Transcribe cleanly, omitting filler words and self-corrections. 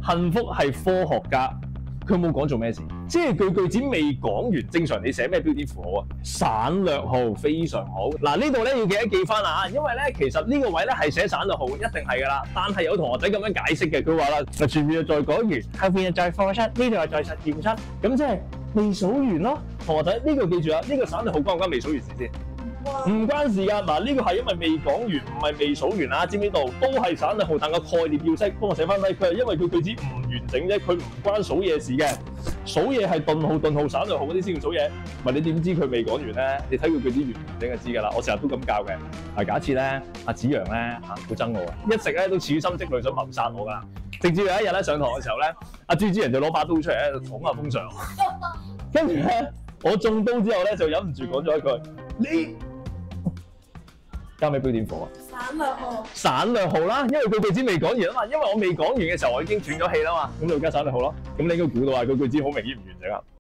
幸福係科學家，佢有冇講做咩事？即係句子未講完，正常你寫咩標點符號啊？省略號非常好。嗱呢度咧要記一記翻啦，因為咧其實呢個位咧係寫省略號，一定係噶啦。但係有同學仔咁樣解釋嘅，佢話啦，前面又再講完，後邊又再課出，呢度又再實驗出，咁即係未數完咯。同學仔呢個記住啦，呢個省略號關唔關未數完事先？唔關事㗎，嗱呢個係因為未講完，唔係未數完啊！知唔知道？都係省略號，但個概念要識。幫我寫翻低，佢係因為佢句子唔完整啫，佢唔關數嘢事嘅。數嘢係頓號、頓號、省略號嗰啲先叫數嘢。唔係你點知佢未講完咧？你睇佢句子完唔完整就知㗎啦。我成日都咁教嘅。嗱，假設咧，阿子陽咧好憎我嘅，一直咧都處心積慮想謀殺我㗎。直至有一日咧上堂嘅時候咧，阿朱子陽就攞把刀出嚟喺度捅下風上，跟住咧我中刀之後咧就忍唔住講咗一句：你加咩標點符啊？省略號。省略號啦，因為佢句子未講完啊嘛，因為我未講完嘅時候我已經斷咗氣啦嘛，咁就加省略號咯。咁你應該估到啊，佢句子好明顯唔完整啊。